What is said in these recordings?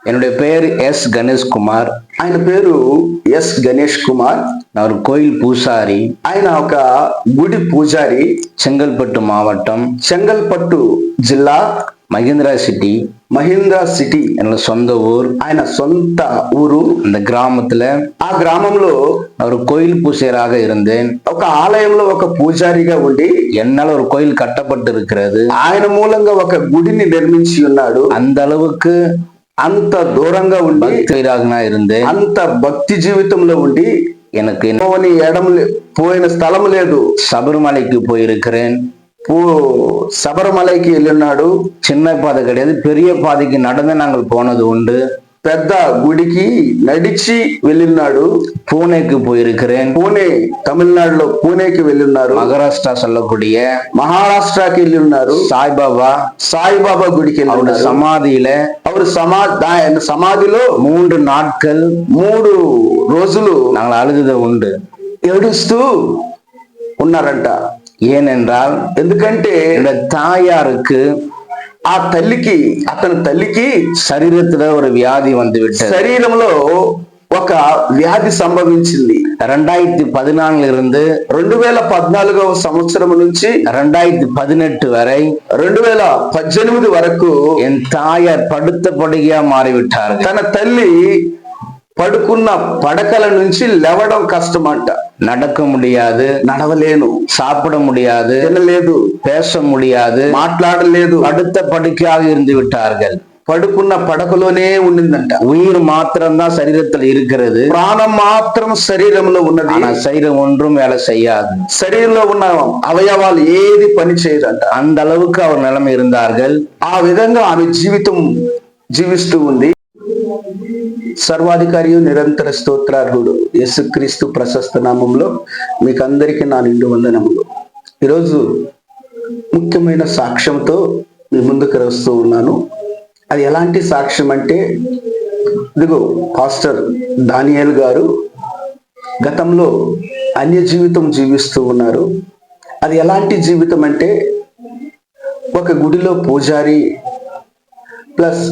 என்னுடைய பெயர் எஸ் கணேஷ் குமார். ఆయన పేరు ఎస్ గణేష్ కుమార్. நான் ஒரு கோயில் பூசாரி. ఆయన ఒక గుడి పూజారి. செங்கல்பட்டு மாவட்டம், చెంగల్పట్టు జిల్లా, மகேந்திரா சிட்டி. మహీంద్రా సిటీ என்னோட சொந்த ஊர். ఆయన సొంత ఊరు. அந்த கிராமத்துல ఆ గ్రామంలో நான் ஒரு கோயில் பூசையராக இருந்தேன். ఒక ఆలయంలో ఒక పూజారిగా ఉండి என்னால ஒரு கோயில் கட்டப்பட்டு இருக்கிறது. ఆయన మూలంగా ఒక గుడిని నిర్మించి ఉన్నాడు. அந்த அளவுக்கு అంత దూరంగా ఉండి భక్తిరాగనా இருந்தேன். అంత భక్తి జీవితంలో ఉండి எனக்கு ఎడం పోయిన స్థలం లేదు. சபரிமலைக்கு போயிருக்கிறேன். శబరిమలైకి వెళ్ళినాడు. சின்ன பாதை கிடையாது, பெரிய பாதைக்கு நடந்து நாங்கள் போனது உண்டு. పెద్ద గుడికి నడిచి వెళ్ళినాడు. పూణేக்கு போயிருக்கிறேன். పూణే, తమిళనాడులో పూణేకి వెళ్ళిన్నారు. மகாராஷ்டிரா சொல்லக்கூடிய మహారాష్ట్రకి వెళ్ళి ఉన్నారు. సాయిబాబా గుడికి వెళ్ళి సమాధిயில அவர் సమాధిలో 3 நாட்கள் 3 రోజులు நாங்கள் அழுத உண்டு. ఏడుస్తూ ఉన్నారంట. ஏனென்றால் ఎందుకంటే தாயாருக்கு, ఆ తల్లికి, అతని తల్లికి శరీరத்துல ஒரு வியாதி வந்து விட்டது. శరీరంలో ఒక వ్యాధి సంభవించింది. 2014 இருந்து 2014వ సంవత్సరం నుంచి 2018 వரை 2018 వరకు என் தாயார் படுத்த படுகையா மாறிவிட்டார்கள். తన తల్లి పడుకున్న పడకల నుంచి లేవడం కష్టమంట. நடக்க முடியாது, నడవలేను, சாப்பிட முடியாது, తినలేదు, பேச முடியாது, మాట్లాడలేదు, படுத்த படுக்கையாக இருந்து விட்டார்கள். పడుకున్న పడకలోనే ఉండిందంట. உயிர் மாத்திரம்தான் சரீரத்தில் இருக்கிறது, ప్రాణం మాత్రం శరీరంలో ఉన్నది. ஆனா சரீரம் ஒன்றும் வேலை செய்யாது. శరీరంలో ఉన్న అవయవాలు ఏది పని చేయదంట. அந்த அளவுக்கு அவர் நிலைமை இருந்தார்கள். ఆ విధంగా ఆమె జీవితం జీవిస్తూ ఉంది. సర్వాధికారి నిరంతర స్తోత్రార్హుడు యేసుక్రీస్తు ప్రశస్త నామంలో మీకు అందరికీ నా నిండు వందనములు. ఈరోజు ముఖ్యమైన సాక్ష్యంతో మీ ముందుకు వస్తూ ఉన్నాను. అది ఎలాంటి సాక్ష్యం అంటే, ఇదిగో పాస్టర్ దానియేల్ గారు గతంలో అన్య జీవితం జీవిస్తూ ఉన్నారు. అది ఎలాంటి జీవితం అంటే, ఒక గుడిలో పూజారి ప్లస్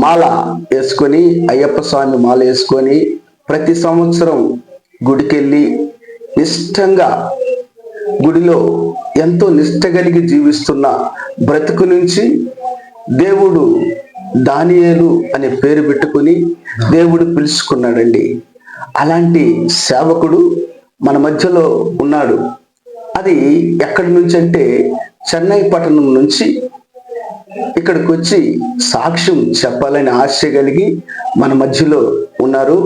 మాల వేసుకొని, అయ్యప్ప స్వామి మాల వేసుకొని ప్రతి సంవత్సరం గుడికెళ్ళి నిష్టంగా గుడిలో ఎంతో నిష్ట కలిగి జీవిస్తున్న బ్రతుకు నుంచి దేవుడు దానియేలు అనే పేరు పెట్టుకుని దేవుడు పిలుచుకున్నాడండి. అలాంటి సేవకుడు మన మధ్యలో ఉన్నాడు. అది ఎక్కడి నుంచి అంటే, చెన్నై పట్టణం నుంచి ఇక్కడికి వచ్చి సాక్ష్యం చెప్పాలని ఆశ కలిగి మన మధ్యలో ఉన్నారు.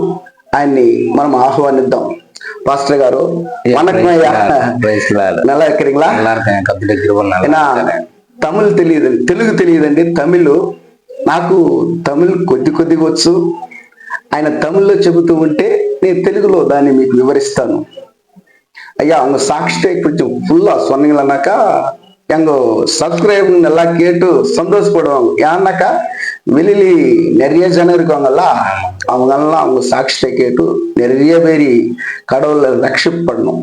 ఆయన్ని మనం ఆహ్వానిద్దాం. పాస్టర్ గారు நல்லா இருக்கிறீங்களா? తమిళ్ తెలియదు, తెలుగు తెలియదండి. తమిళ్ నాకు తమిళ్ కొద్దిగా వచ్చు. ఆయన తమిళ్లో చెబుతూ ఉంటే నేను తెలుగులో దాన్ని మీకు వివరిస్తాను. ஐயா, அவங்க சாட்சியை கொஞ்சம் ஃபுல்லா சொன்னீங்கன்னாக்கா எங்க சப்ஸ்கிரைப் நல்லா கேட்டு சந்தோஷப்படுவாங்க. ஏன்னாக்கா வெளியில நிறைய ஜனம் இருக்காங்கல்ல, அவங்கெல்லாம் அவங்க சாட்சியை கேட்டு நிறைய பேர் கடவுளை ரட்சிப் பண்ணணும்.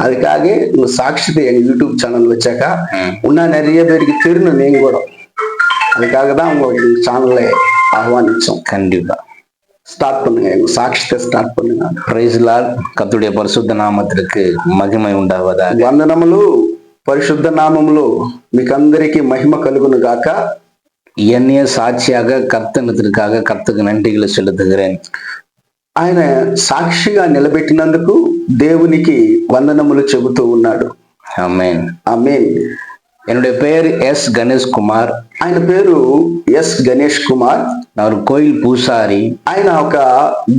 அதுக்காக உங்க சாட்சியத்தை எங்க யூடியூப் சேனல் வச்சாக்கா இன்னும் நிறைய பேருக்கு தெரியணும் நீங்க கூட. அதுக்காக தான் உங்க சேனலை ஆஹ்வானிச்சோம். கண்டிப்பா ஸ்டார்ட் பண்ணுங்க, எங்க சாட்சியத்தை ஸ்டார்ட் பண்ணுங்க. Praise Lord. கர்த்தருடைய பரிசுத்த நாமத்திற்கு மகிமை உண்டாவதாக. వందనములు. పరిశుద్ధ నామములో మీకు అందరికీ మహిమ కలుగును గాక. என்னைய சாட்சியாக கர்த்தனத்திற்காக கர்த்தருக்கு நன்றிகளை செலுத்துகிறேன். ఆయన సాక్షిగా నిలబెట్టినందుకు దేవునికి వందనములు చెబుతూ ఉన్నాడు. ఆమేన్, ఆమేన్. என்னுடைய பெயர் எஸ் கணேஷ் குமார். ఆయన పేరు ఎస్ గణేష్ కుమార్. நான் ஒரு கோயில் பூசாரி. ఆయన ఒక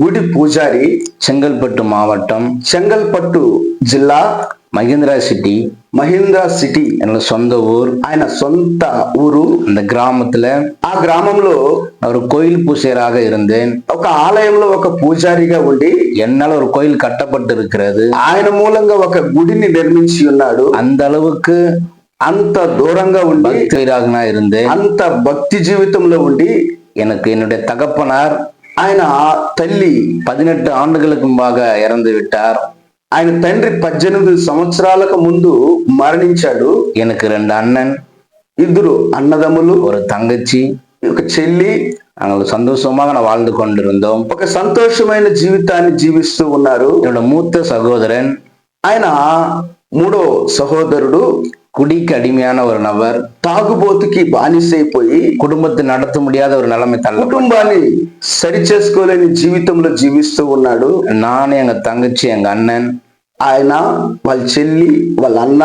గుడి పూజారి. செங்கல்பட்டு மாவட்டம், చెంగల్పట్టు జిల్లా, மகேந்திரா சிட்டி. మహీంద్రా సిటీ என்னோட சொந்த ஊர். ఆయన సొంత ఊరు. அந்த கிராமத்துல ఆ గ్రామంలో ஒரு கோயில் பூசையராக இருந்தேன். ఒక ఆలయంలో ఒక పూజారిగా ఉండి என்னால ஒரு கோயில் கட்டப்பட்டு இருக்கிறது. ఆయన మూలంగా ఒక గుడిని నిర్మించి ఉన్నాడు. அந்த அளவுக்கு అంత దూరంగా ఉండి భక్తిరాగనా இருந்தேன். అంత భక్తి జీవితంలో ఉండి எனக்கு என்னுடைய தகப்பனார், ఆయన తల్లి 18 ஆண்டுகளுக்கு முன்பாக இறந்து விட்டார். ఆయన తండ్రి 18 సంవత్సరాలకు ముందు మరణించాడు. எனக்கு 2 அண்ணன், 2 అన్నదమ్ములు, ஒரு தங்கச்சி, ఒక చెల్లి நாங்கள் சந்தோஷமாக வாழ்ந்து கொண்டிருந்தோம். ఒక సంతోషమైన జీవితాన్ని జీవిస్తూ ఉన్నారు. என்னோட மூத்த சகோதரன், ఆయన మూడో సహోదరుడు குடிக்கு அடிமையான ஒரு நபர், తాగుబోతుకి బానిసైపోయి குடும்பத்தை நடத்த முடியாத ஒரு நிலைமை தள்ள కుటుంబాన్ని సరి చేసుకోలేని జీవితంలో జీవిస్తూ ఉన్నాడు. நான், எங்க தங்கச்சி, எங்க அண்ணன், ఆయన వాళ్ళ చెల్లి వాళ్ళ అన్న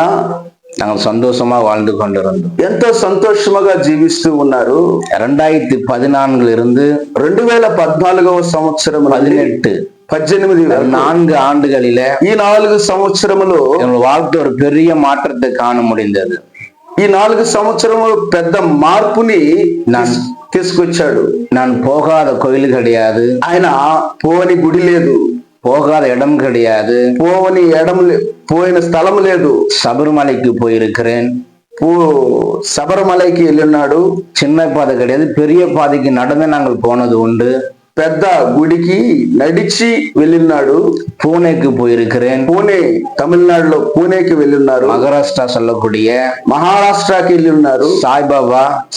நாங்கள் சந்தோஷமா வாழ்ந்து கொண்டிருந்தோம். ఎంతో సంతోషముగా జీవిస్తూ ఉన్నారు. 2014 இருந்து 2014వ సంవత్సరం 18 4 ஆண்டுகளில ఈ 4 సంవత్సరములో எங்கள் வாழ்க்கை ஒரு பெரிய மாற்றத்தை காண முடிந்தது. ఈ 4 సంవత్సరములు పెద్ద మార్పుని తీసుకొచ్చాడు. நான் போகாத கோயில் கிடையாது, ఆయన పోని గుడి లేదు, போகாத இடம் கிடையாது, పోయిన స్థలం లేదు. சபரிமலைக்கு போயிருக்கிறேன், శబరిమలైకి వెళ్ళినాడు. சின்ன பாதை கிடையாது, பெரிய பாதைக்கு நடந்து நாங்கள் போனது உண்டு. పెద్ద గుడికి నడిచి వెళ్ళినాడు. பூனேக்கு போயிருக்கிறேன், పూణే తమిళనాడులో పూణేకి వెళ్ళిన్నారు. மகாராஷ்டிரா சொல்லக்கூடிய మహారాష్ట్రకి వెళ్ళి ఉన్నారు.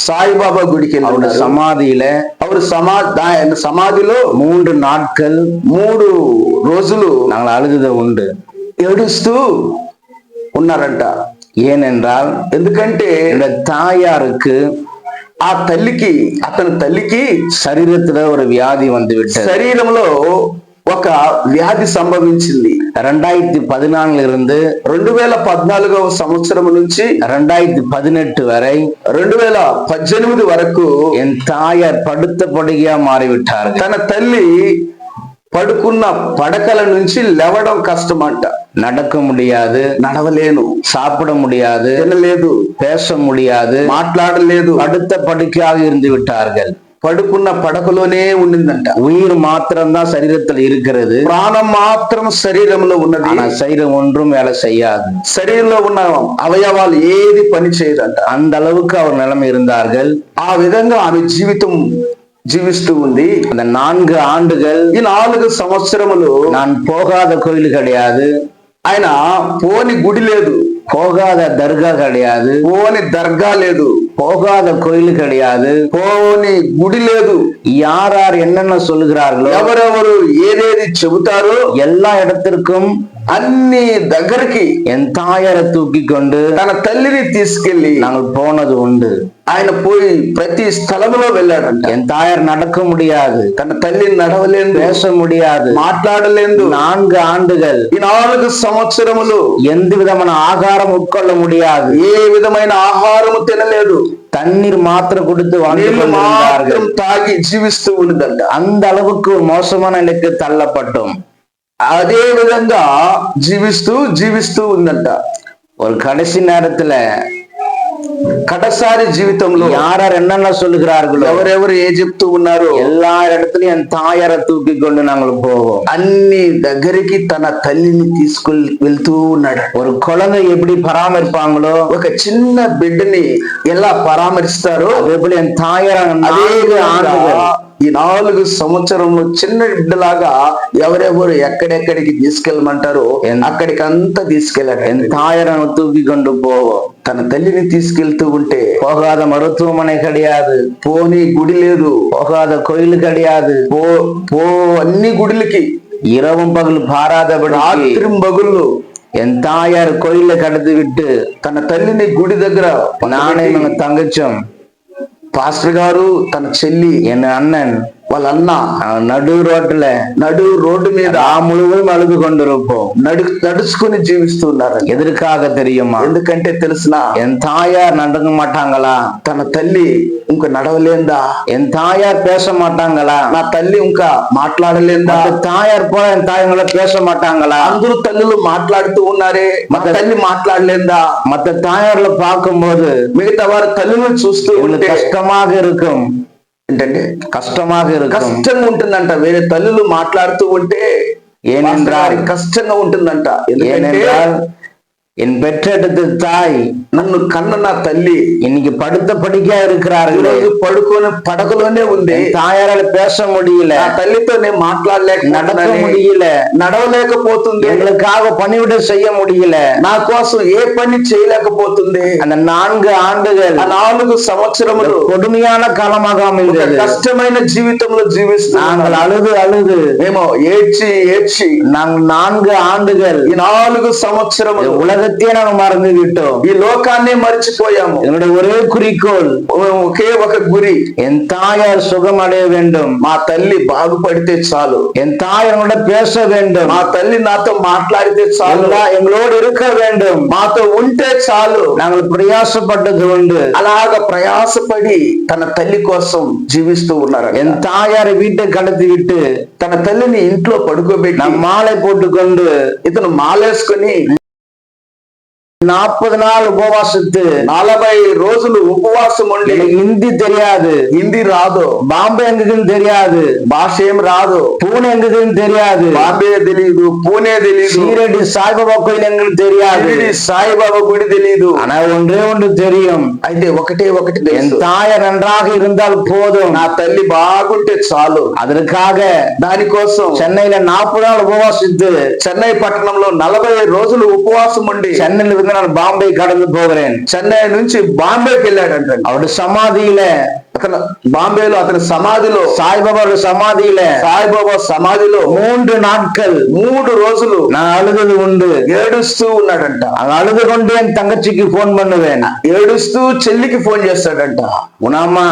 సాయిబాబా గుడికి వెళ్ళి సమాధిயில அவர் సమాధిలో 3 நாட்கள் 3 రోజులు நாங்கள் அழுது உண்டு, ఏడుస్తూ ఉన్నారంట. ஏனென்றால் ఎందుకంటే இந்த தாயாருக்கு, ఆ తల్లికి, అతని తల్లికి శరీరத்துல ஒரு வியாதி வந்து விட்டது. శరీరంలో ఒక వ్యాధి సంభవించింది. 2014 இருந்து 2014వ సంవత్సరం నుంచి 2018 வரை 2018 వరకు என் தாயார் படுத்த படுகையா மாறிவிட்டார்கள். తన తల్లి పడుకున్న పడకల నుంచి లేవడం కష్టమంట. நடக்க முடியாது, నడవలేను, சாப்பிட முடியாது, తినలేదు, பேச முடியாது, మాట్లాడలేదు, படுத்த படுக்கையாக இருந்து விட்டார்கள். పడుకున్న పడకలోనే ఉండిందంట. உயிர் மாத்திரம்தான் சரீரத்தில் இருக்கிறது, ప్రాణం మాత్రం శరీరంలో ఉన్నది, ஆனா சரீரம் ஒன்றும் வேலை செய்யாது. శరీరంలో ఉన్న అవయవాలు ఏది పని చేయదంట. அந்த அளவுக்கு அவர் நிலைமை இருந்தார்கள். ఆ విధంగా ఆమె జీవితం జీవిస్తూ ఉంది. அந்த 4 ஆண்டுகள், ఈ 4 సంవత్సరములు நான் போகாத கோயில் கிடையாது, ఆయన పోని గుడి లేదు, போகாத தர்கா கிடையாது, పోని దర్గా లేదు, போகாத கோயில் கிடையாது, పోని గుడి లేదు. யார் யார் என்னென்ன சொல்லுகிறார்களோ, ఎవరెవరు ఏదేది చెబుతారో எல்லா இடத்திற்கும் అన్ని దగ్గరికి என் தாயாரை தூக்கி கொண்டு తన తల్లిని తీసుకెళ్లి நாங்கள் போனது உண்டு. ఆయన పోయి ప్రతి స్థలంలో వెళ్ళాడంట. என் தாயார் நடக்க முடியாது, తన తల్లి నడవలేదు, பேச முடியாது, మాట్లాడలేదు. 4 ఆண்டுகள், ఈ 4 సంవత్సరములు எந்த விதமான ஆகாரம் உட்கொள்ள முடியாது, ఏ విధమైన ఆహారము తినలేదు, தண்ணீர் மாத்திரம் கொடுத்து నీళ్లు మాత్రం வாழ்ந்தார்கள். తాగి జీవిస్తూ ఉందంట. அந்த அளவுக்கு ஒரு மோசமான நிலைக்கு தள்ளப்பட்டோம். అదే విధంగా జీవిస్తూ ఉందంట. ஒரு கடைசி நேரத்துல కడసారి జీవితంలో யார் யார் என்னென்ன சொல்லுகிறார்களோ, ఎవరెవరు ఏ చెప్తూ ఉన్నారో எல்லா இடத்துலயும் என் தாயாரை தூக்கி கொண்டு நாங்கள் போவோம். అన్ని దగ్గరికి తన తల్లిని తీసుకెళ్ళి వెళ్తూ ఉన్నాడు. ஒரு குழந்தை எப்படி பராமரிப்பாங்களோ, ఒక చిన్న బిడ్డని ఎలా పరామరిస్తారో அதே போல என் தாயார் అదే 4 ஆண்டுகள் ఈ 4 సంవత్సరంలో చిన్న బిడ్డలాగా ఎవరెవరు ఎక్కడెక్కడికి తీసుకెళ్ళమంటారో అక్కడికి అంతా తీసుకెళ్ళాడు. என் தாயாரை தூக்கி கொண்டு போவோம். తన తల్లిని తీసుకెళ్తూ ఉంటే போகாத மருத்துவமனை கிடையாது, పోని గుడి లేదు, போகாத கோயில் கிடையாது, పో అన్ని గుడిలకి இரவும் பகல் பாராதபடி రాత్రి బగుళ్ళు என் தாயார் கோயில கடத்தி விட்டு తన తల్లిని గుడి దగ్గర நானே எங்க தங்கச்சும், పాస్టర్ గారు, తన చెల్లి, என் அண்ணன், వాళ్ళ అన్న நடு రోడ్డు మీద முழுவதும் அழுது கொண்டிருப்போம். నడుచుకుని జీవిస్తున్నారు. எதற்காக தெரியுமா? ఎందుకంటే తెలిసిన என் தாயார் நடக்க மாட்டாங்களா, తన తల్లి ఇంకా నడవలేందా, என் தாயார் பேச மாட்டாங்களா, నా తల్లి ఇంకా మాట్లాడలేందా, தாயார் போல என் தாயங்களை பேச மாட்டாங்களா, అందరూ తల్లులు మాట్లాడుతూ ఉన్నారే, మా తల్లి మాట్లాడలేందా. மத்த தாயார்ல பார்க்கும்போது మిగతా వారి తల్లులను చూస్తూ ఉంటే கஷ்டமாக இருக்கும். ఏంటంటే కష్టமாக இருக்கும், కష్టంగా ఉంటుందంట. వేరే తల్లులు మాట్లాడుతూ ఉంటే ఏనెంద్రాల్ కష్టంగా ఉంటుందంట. ஏனென்றால் என் பெற்றெடுத்த தாய், నన్ను కన్న నా తల్లి இன்னைக்கு படுத்த படிக்கா இருக்கிறார்கள். ఈరోజు పడుకొని పడకలోనే ఉంది. என் தாயாரால பேச முடியல, నా తల్లితో నేను நடக்க మాట్లాడలేకపోతున్నాను, முடியல, నడవలేకపోతుంది, எங்களுக்காக பணிவிட செய்ய முடியல. నా కోసం ఏ పని చేయలేకపోతుంది. அந்த 4 ஆண்டுகள் ఆ 4 సంవత్సరములు கொடுமையான காலமாக ఒక அமைந்தது. కష్టమైన జీవితంలో జీవిస్తున్నాం. நாங்கள் அழுது அழுது మేము ఏడ్చి ఏడ్చి நாங்கள் 4 ஆண்டுகள் ఈ 4 సంవత్సరములు உலகத்தையே நாங்கள் மறந்து விட்டோம். ఈ లోకాన్ని మర్చిపోయాము. என்னுடைய ஒரே குறிக்கோள், ఒకే ఒక గురి, என் தாயார் சுகம் அடைய வேண்டும், మా తల్లి బాగుపడితే చాలు, என் தாய் என்னோட பேச வேண்டும், మా తల్లి నాతో మాట్లాడితే చాలు, எங்களோடு இருக்க வேண்டும், మాతో ఉంటే చాలు. நாங்கள் பிரயாசப்பட்டது உண்டு. అలాగ ప్రయాసపడి తన తల్లి కోసం జీవిస్తూ ఉన్నారు. என் தாயாரை வீட்டை கடத்தி விட்டு తన తల్లిని ఇంట్లో పడుకోబెట్టి நான் மாலை போட்டுக்கொண்டு ఇతను మాలేసుకొని 40 நாள் உபவாசித்து 40 రోజులు ఉపవాసం ఉండి, எனக்கு ஹிந்தி தெரியாது, హిందీ రాదు, பாம்பே எங்குதுன்னு தெரியாது, భాష ఏం రాదు, பூனே எங்குதுன்னு தெரியாது, బాంబే తెలీదు, పూణే తెలీదు, சீரடி சாய்பாபா கோயில் எங்களுக்கு தெரியாது, షిరిడి సాయిబాబా గుడి తెలీదు. ஆனா ஒன்றே ஒன்று தெரியும், అయితే ఒకటే ఒకటి என் తెలుసు, தாயார் நன்றாக இருந்தால் போதும், నా తల్లి బాగుంటే చాలు. அதற்காக దానికోసం சென்னையில 40 நாள் உபவாசித்து చెన్నై పట్టణంలో 40 రోజులు ఉపవాసం ఉండి சென்னையில இருந்து நான் பாம்பே கடந்து போகிறேன். చెన్నై నుంచి బాంబేకి వెళ్ళాడంట. அவருடைய சமாதியில, అతను బాంబేలో అతని సమాధిలో, சாய்பாபா சமாதியில సాయిబాబా సమాధిలో 3 நாட்கள் 3 రోజులు நான் அழுதது உண்டு. ఏడుస్తూ ఉన్నాడంట. அங்க அழுது கொண்டு என் தங்கச்சிக்கு போன் பண்ணுவேன், ఏడుస్తూ చెల్లికి ఫోన్ చేస్తాడంట. உனாமா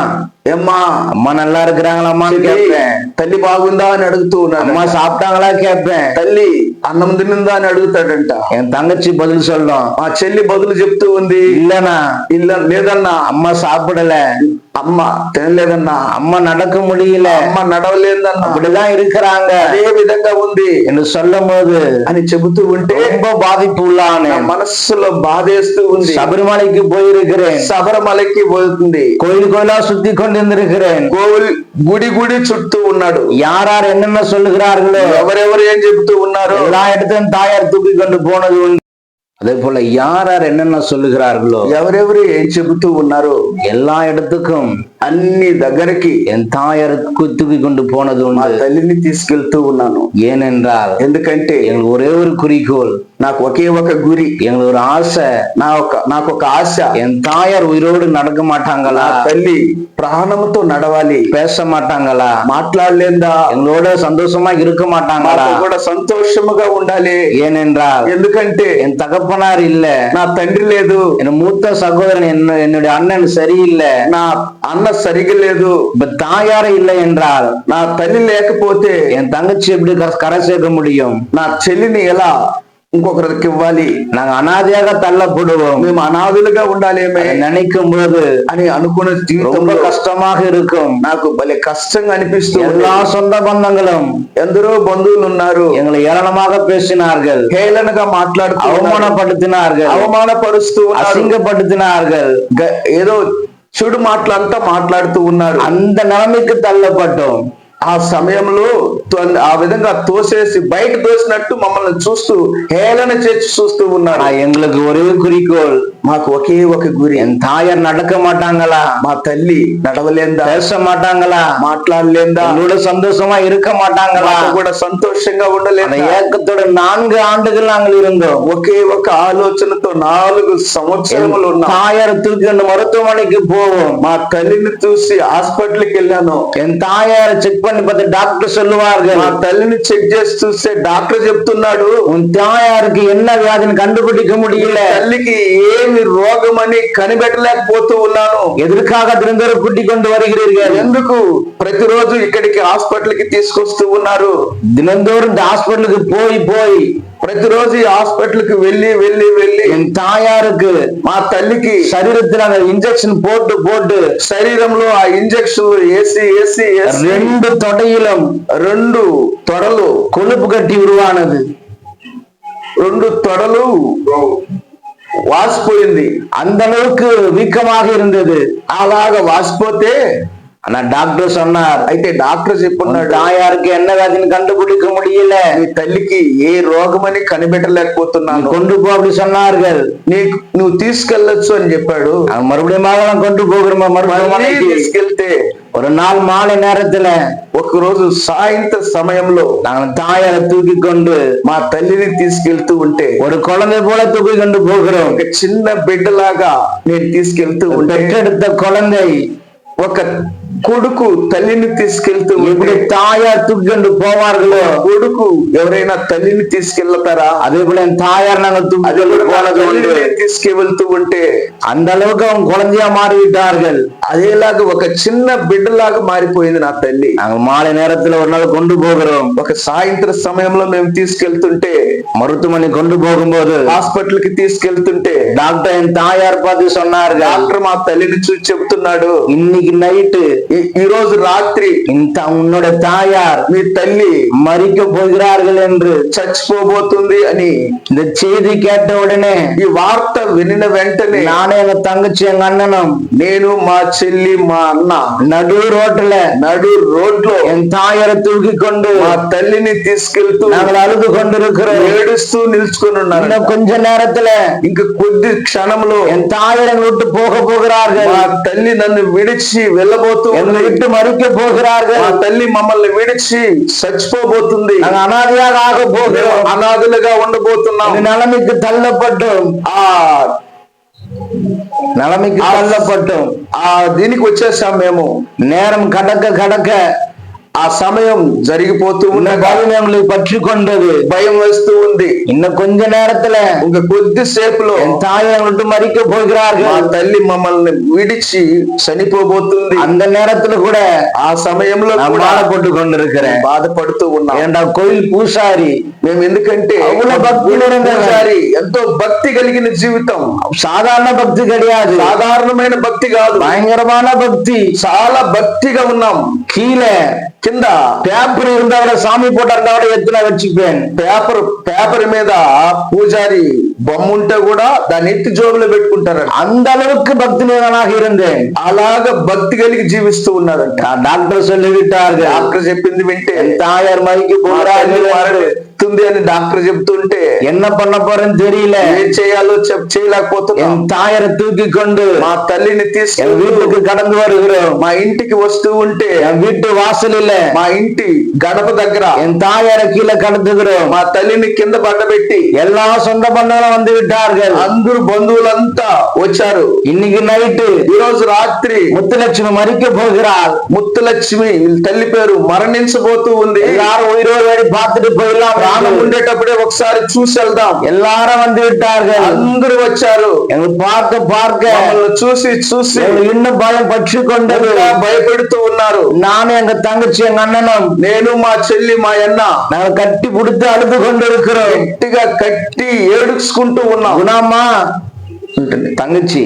ఏమ్మా அம்மா நல்லா இருக்கிறாங்களாம்மான்னு கேட்பேன், తల్లి బాగుందా అని అడుగుతూ ఉన్నాడు. அம்மா சாப்பிட்டாங்களா கேட்பேன், తల్లి అన్నం తినిందా అని అడుగుతాడంట. என் தங்கச்சி பதில் சொல்லும், ఆ చెల్లి బదులు చెప్తూ ఉంది, இல்லனா இல்ல లేదన్నా, அம்மா சாப்பிடல, అమ్మ తినలేదన్నా, அம்மா நடக்க முடியல, అమ్మ నడవలేదన్నా, அப்படிதான் இருக்கிறாங்க అదే విధంగా ఉంది என்று சொல்லும் போது అని చెబుతూ ఉంటే ரொம்ப பாதிப்பு உள்ளானே. నా మనస్సులో బాధేస్తూ ఉంది. சபரிமலைக்கு போயிருக்கிறேன், శబరిమలకి పోతుంది, கோயில் கோயிலா சுத்தி கொண்டிருந்திருக்கிறேன், గోవుల్ గుడి గుడి చుట్టూ ఉన్నాడు. யார் யார் என்னென்ன சொல்லுகிறார்களோ ఎవరెవరు ఏం చెబుతూ ఉన్నారు, எல்லா இடத்தையும் தாயார் தூக்கி கொண்டு போனது உண்டு. அதே போல யார் யார் என்னென்ன சொல்லுகிறார்களோ ఎవరెవరు ఏం చెబుతూ ఉన్నారు, எல்லா இடத்துக்கும் అన్ని దగ్గరికి என் தாயாருக்கு தூக்கி கொண்டு போனது మా உண்டு. తల్లిని తీసుకెళ్తూ ఉన్నాను. ஏனென்றால் ఎందుకంటే எங்களுக்கு ஒரே ஒரு குறிக்கோள், నాకు ఒకే ఒక గురి, எங்களுக்கு ஒரு ஆசை, నాకు ఒక ఆశ, என் தாயார் உயிரோடு நடக்க மாட்டாங்களா, నా తల్లి ప్రాణంతో నడవాలి, பேச மாட்டாங்களா, మాట్లాడలేదా, எங்களோட சந்தோஷமா இருக்க மாட்டாங்களா, మాతో కూడా సంతోషముగా ఉండాలి. ஏனென்றால் ఎందుకంటే என் தகப்பனார் இல்ல, నా తండ్రి లేదు, என் மூத்த சகோதரன் என்னுடைய அண்ணன் சரியில்லை, నా అన్న సరిగా లేదు, இப்ப தாயார இல்லை என்றால் నా తల్లి లేకపోతే என் தங்கச்சி எப்படி கரை சேர்க்க முடியும், నా చెల్లిని ఎలా ఇంకొకరికి ఇవ్వాలి, நாங்க அனாதையாக தள்ளப்படுவோம், మేము అనాథులుగా ఉండాలేమే அதை நினைக்கும் போது అని అనుకున్న ரொம்ப జీవితంలో கஷ்டமாக இருக்கும். నాకు భలే కష్టంగా అనిపిస్తుంది. எல்லா சொந்த பந்தங்களும் ఎందరో బంధువులు ఉన్నారు, எங்களை ஏளனமாக பேசினார்கள், హేళనగా మాట్లాడుతూ ఉన్నారు, அவமானப்படுத்தினார்கள், అవమానపరుస్తూ ఉన్నారు, அசிங்கப்படுத்தினார்கள், ఏదో చెడు మాటలంతా మాట్లాడుతూ ఉన్నారు. அந்த நிலைமைக்கு தள்ளப்பட்டோம். ఆ సమయంలో ఆ విధంగా తోసేసి బయట తోసినట్టు మమ్మల్ని చూస్తూ హేళన చేసి చూస్తూ ఉన్నారు. எங்களுக்கு ஒரே குறிக்கோள், మాకు ఒకే ఒక గురి, என் தாயார் நடக்க மாட்டாங்களா, మా తల్లి నడవలేందా, பேச மாட்டாங்களா, మాట్లాడలేందా, என்னோட சந்தோஷமா இருக்க மாட்டாங்களா, మాతో కూడా సంతోషంగా அந்த ఉండలేదా. ஏக்கத்தோட 4 ஆண்டுகள் நாங்கள் இருந்தோம். ఒకే ఒక ఆలోచనతో 4 సంవత్సరములు ఉన్నాం. தாயார் தூக்கி அந்த மருத்துவமனைக்கு போவோம், మా తల్లిని చూసి హాస్పిటల్కి వెళ్ళాను. என் தாயாரை செக் பண்ணி பார்த்து டாக்டர் சொல்லுவார்கள், మా తల్లిని చెక్ చేసి చూస్తే డాక్టర్ చెప్తున్నాడు, உன் தாயாருக்கு என்ன வியாதின்னு கண்டுபிடிக்க முடியல, తల్లికి ఏమి రోగం అని కనిపెట్టలేకపోతూ ఉన్నాను. எதற்காக தினந்தோறும் கூட்டிக் கொண்டு வருகிறீர்கள், ఎందుకు ప్రతిరోజు ఇక్కడికి హాస్పిటల్ కి తీసుకొస్తూ ఉన్నారు. தினந்தோறும் இந்த ஹாஸ்பிட்டலுக்கு போய் ప్రతిరోజు ఈ హాస్పిటల్ కి వెళ్ళి వెళ్ళి వెళ్ళి என் தாயாருக்கு మా తల్లికి சரீரத்தில் அந்த இன்ஜெக்ஷன் போட்டு శరీరంలో ఆ ఇంజక్షన్లు వేసి వేసి 2 தொடையிலும் 2 తొడలు கொழுப்பு கட்டி உருவானது. 2 తొడలు వాసిపోయింది. அந்த அளவுக்கு வீக்கமாக இருந்தது. అలాగా వాసిపోతే ஆனா டாக்டர் சொன்னார், అయితే డాక్టర్ చెప్పున్నాడు, தாயாருக்கு என்ன வியாதின்னு கண்டுபிடிக்க முடியல, నీ తల్లికి ఏ రోగమని కనిపెట్టలేకపోతున్నాను, கொண்டு పో அப்படி சொன்னார்கள். నువ్వు తీసుకెళ్ళొచ్చు అని చెప్పాడు. மறுபடியும் கொண்டு போகிறோம் மருத்துவமனைக்கு. తీసుకెళ్తే ஒரு நாள் மாலை நேரத்துல, ఒక రోజు సాయంత్ర సమయంలో நாங்கள் தாயாரை தூக்கி கொண்டு మా తల్లిని తీసుకెళ్తూ ఉంటే, ஒரு குழந்தை போல தூக்கி கொண்டு போகிறோம். ఒక చిన్న బిడ్డలాగా నేను తీసుకెళ్తూ ఉంటే, பெற்றெடுத்த குழந்தை, ఒక కొడుకు తల్లిని తీసుకెళ్తూ எப்படி தாயார் தூக்கி கொண்டு போவார்களோ, కొడుకు ఎవరైనా తల్లిని తీసుకెళ్తారా, அதே போல என் தாயார் நாங்கள் தூக்கி கொண்டு போனது உண்டு. తీసుకెళ్తూ ఉంటే அந்த அளவுக்கு அவங்க குழந்தையா மாறிவிட்டார்கள். అదేలాగా ఒక చిన్న బిడ్డలాగా మారిపోయింది నా తల్లి. நாங்கள் மாலை நேரத்துல ஒரு நாள் கொண்டு போகிறோம். ఒక సాయంత్ర సమయంలో మేము తీసుకెళ్తుంటే, மருத்துவமனை கொண்டு போகும்போது, హాస్పిటల్ కి తీసుకెళ్తుంటే, டாக்டர் என் தாயார் பார்த்து சொன்னார்கள், డాక్టర్ మా తల్లిని చూసి చెబుతున్నాడు, இன்னைக்கு நைட்டு, ఈ రోజు రాత్రి உன்னோட தாயார், మీ తల్లి மறிக்க போகிறார்கள் என்று, చచ్చిపోబోతుంది అని இந்த செய்தி கேட்ட உடனே, ఈ వార్త వినిన వెంటనే நானே எங்க தங்கச்சி எங்க அண்ணனும், నేను మా చెల్లి మా అన్న நடு ரோட்ல என் தாயாரை தூக்கி கொண்டு మా తల్లిని తీసుకెళ్తూ நாங்கள் அழுது கொண்டிருக்கிறோம். ఏడుస్తూ నిల్చుకొని ఉన్నారు. இன்னும் கொஞ்ச நேரத்துல ఇంక కొద్ది క్షణంలో என் தாயாரை எங்களை விட்டு போகிறார்கள். మా తల్లి నన్ను విడిచి వెళ్ళబోతూ, என்னை விட்டு மறிக்க போகிறார்கள். మా తల్లి మమ్మల్ని విడిచి చచ్చిపోబోతుంది, நாங்கள் அனாதையாக ஆக போகிறோம், అనాథులుగా ఉండబోతున్నాం. நிலைமைக்கு తల్లపడ్டும் దీనికి వచ్చేసాం మేము. நேரம் கடக்க ఆ సమయం జరిగిపోతూ ఉన్న எங்களை பற்றி கொண்டது, భయం వేస్తూ ఉంది. இன்னும் கொஞ்ச நேரத்துல ఇంక కొద్దిసేపులో என் தாயை விட்டு மறிக்க போகிறார்கள். మా తల్లి మమ్మల్ని విడిచి చనిపోబోతుంది. அந்த நேரத்துல கூட, ఆ సమయంలో బాధపట్టు கொண்டிருக்கிறேன், బాధపడుతూ ఉన్నాం. ஏண்டா கோயில் பூசாரி, మేము ఎందుకంటే పూజారి ఎంతో భక్తి కలిగిన జీవితం, సాధారణ భక్తి கிடையாது, సాధారణమైన భక్తి కాదు, பயங்கரமான பக்தி, చాలా భక్తిగా ఉన్నాం. கீழே కింద పేపర్ இருந்தா சாமி போட்டா ఎత్తున வச்சுப்பேன். పేపర్ మీద పూజారి బొమ్మ ఉంటే కూడా దాన్ని ఎత్తి జోబులో పెట్టుకుంటారు. அந்த அளவுக்கு பக்தி நிலையாக இருந்தேன். అలాగా భక్తి కలిగి జీవిస్తూ ఉన్నారంట. డాక్టర్ சொல்லிவிட்டார்கள், డాక్టర్ చెప్పింది వింటే தாயார் மறிக்க పోతుంది అని డాక్టర్ చెప్తుంటే, என்ன பண்ண போறேன்னு தெரியல, ఏం చేయాలో చేయలేకపోతున్నాం. என் தாயாரை தூக்கி கொண்டு మా తల్లిని తీసుకెళ్ళి வீட்டுக்கு கடந்து வருகிறோம். మా ఇంటికి వస్తూ ఉంటే, என் வீட்டு வாசலில் మా ఇంటి గడప దగ్గర என் தாயாரை கீழே கடத்துகிறோம். మా తల్లిని కింద పడ్డబెట్టి எல்லா சொந்த பந்தங்களும் வந்து விட்டார்கள். అందరూ బంధువులంతా వచ్చారు. இன்னைக்கு நைட்டு, ఈ రోజు రాత్రి முத்துலட்சுமி மறிக்க போகிறாள். ముత్తులక్ష్మి తల్లి పేరు మరణించబోతూ ఉంది. எல்லாரும் உயிரோடு பார்த்துட்டு போயிடலாம், ప్రాణం ఉండేటప్పుడే ఒకసారి చూసి వెళ్దాం. எல்லாரும் வந்து விட்டார்கள். అందరూ వచ్చారు. பார்க்க చూసి இன்னும் பயம் பற்றி கொண்டது, భయపెడుతూ ఉన్నారు. நானும் எங்க தங்கச்சி எங்க அண்ணனும், నేను మా చెల్లి మా అన్న நாங்கள் கட்டி பிடித்து அழுது கொண்டிருக்கிறோம். గట్టిగా కట్టి ఏడుచుకుంటూ ఉన్నాం. குணாமா தங்கச்சி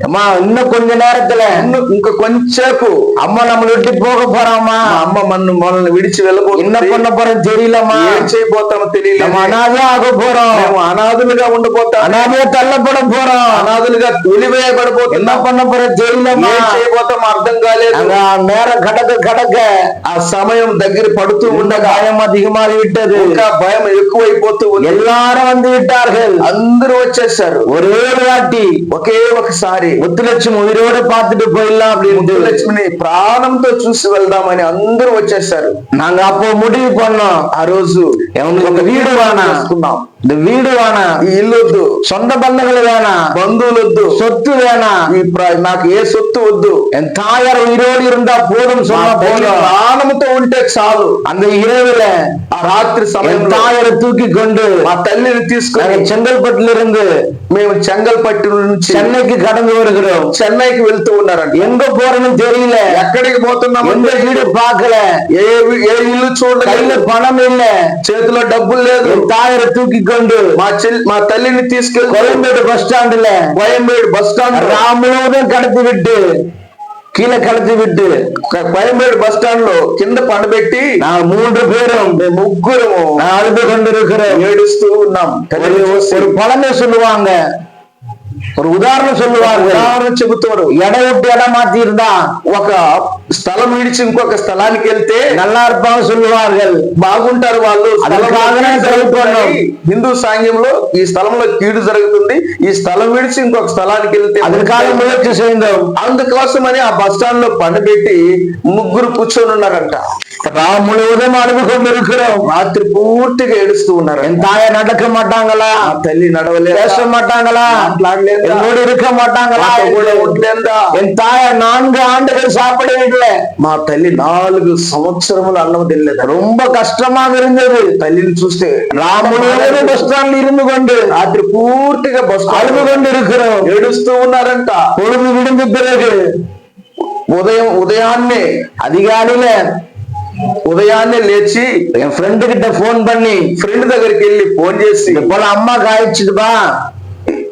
அம்மா, இன்னும் கொஞ்ச நேரத்துல, ఇంకా కొంచెంసేపు அம்மா நம்மளை விட்டு போக போறாமா, అమ్మ మనల్ని విడిచి వెళ్ళబోతుంది. என்ன பண்ண போறோம் தெரியலமா, ఏం చేయబోతామో తెలియలేదు. நம்ம அனாதையா ஆக போறோம், మేము అనాథులుగా ఉండబోతాం, அனாதையா தள்ளப்பட போறோம், అనాథులుగా తొలివేయబడబోతున్నాం. என்ன பண்ண போறோம் தெரியலமா, ఏం చేయబోతామో అర్థం కాలేదు. நேரம் கடக்க ఆ సమయం దగ్గర పడుతూ ఉండగా பயம் அதிகமாகி விட்டது, ఇంకా భయం ఎక్కువైపోతూ ఉంది. எல்லாரும் வந்து விட்டார்கள். అందరూ వచ్చేసారు. ஒரே வாட்டி ఒకే ఒకసారి முத்துலட்சுமி உயிரோட பார்த்துட்டு போயிடலாம் அப்படின்னு ముత్తులక్ష్మిని ప్రాణంతో చూసి వెళ్దామని అందరూ వచ్చేసారు. நாங்க அப்போ முடிவு பண்ணோம், ఆ రోజు ఒక வீடு வேணாம், இந்த வீடு வேணாம், ఈ ఇల్లు వద్దు, சொந்த பந்தங்கள் வேணாம், బంధువులు వద్దు, சொத்து வேணாம், నాకు ఏ సొత్తు వద్దు, என் தாயார் உயிரோடு இருந்தா போதும், சொன்னா போதும், ప్రాణంతో ఉంటే చాలు. அந்த இரவுல ఆ రాత్రి సమయం தாயாரை தூக்கி கொண்டு మా తల్లిని తీసుకొని செங்கல்பட்டுல இருந்து మేము చెంగల్పట్టు నుంచి சென்னைக்கு கடந்து வருகிறோம். చెన్నైకి వెళ్తూ ఉన్నారంట. எங்க போறோம்னு தெரியல, ఎక్కడికి పోతున్నాం, எந்த வீடு பார்க்கல, ఏ ఇల్లు చూడలేదు, கையில பணம் இல்ல, చేతిలో డబ్బులు లేదు. தாயாரை தூக்கி கொண்டு మా తల్లిని తీసుకెళ్ళి கோயம்பேடு பஸ் ஸ்டாண்டுல, కోయంబేడు బస్ స్టాండ్ ராமலூரும் கடத்தி விட்டு, கீழே கடத்தி விட்டு, కోయంబేడు బస్ స్టాండ్ లో కింద పండబెట్టి, நான் 3 பேரும் ముగ్గురు அழுது கொண்டிருக்கிறோம், ఏడుస్తూ ఉన్నాం. ஒரு பழமை சொல்லுவாங்க, ஒரு உதாரணம் சொல்லுவார்கள். ఉదాహరణ చెబుతారు. எடை விட்டு இடம் மாத்தி இருந்தா ఒక స్థలం విడిచి ఇంకొక స్థలానికి వెళ్తే நல்லா இருப்பாங்க சொல்லுவார்கள். బాగుంటారు వాళ్ళు. அதுக்காகவே జరుగుతున్నాం. హిందూ సాంఘ్యంలో ఈ స్థలంలో కీడు జరుగుతుంది, ఈ స్థలం విడిచి ఇంకొక స్థలానికి వెళ్తే அதுக்காக முயற்சி செய்தோம். అందుకోసమని ఆ బస్ స్టాండ్ లో పండబెట్టి ముగ్గురు కూర్చొని ఉన్నారంట. நாம் முழுவதும் அழுது கொண்டிருக்கிறோம். రాత్రి పూర్తిగా ఏడుస్తూ ఉన్నారు. என் தாயை நடக்க மாட்டாங்களா, ఆ తల్లి నడవలేదు, பேச மாட்டாங்களா, మాట్లాడలేదు, என்னோடு இருக்க மாட்டாங்களா, ఉండలేదా, என் தாயை 4 ஆண்டுகள் சாப்பிடவில்லை, మా తల్లి 4 సంవత్సరములు అన్నం తినలేదు. ரொம்ப கஷ்டமாக இருந்தது. తల్లిని చూస్తే முழுவதும் பஸ் ஸ்டாண்ட் இருந்து கொண்டு రాత్రి పూర్తిగా బస్ அழுது கொண்டு இருக்கிறோம். ఏడుస్తూ ఉన్నారంట. பொழுது விடுந்த பிறகு ఉదయాన్నే ఉదయాన్నే లేచి என் ஃப்ரெண்டு கிட்ட போன் பண்ணி, ఫ్రెండ్ దగ్గరికి వెళ్ళి ఫోన్ చేసి, போல அம்மா காய்ச்சிடுப்பா,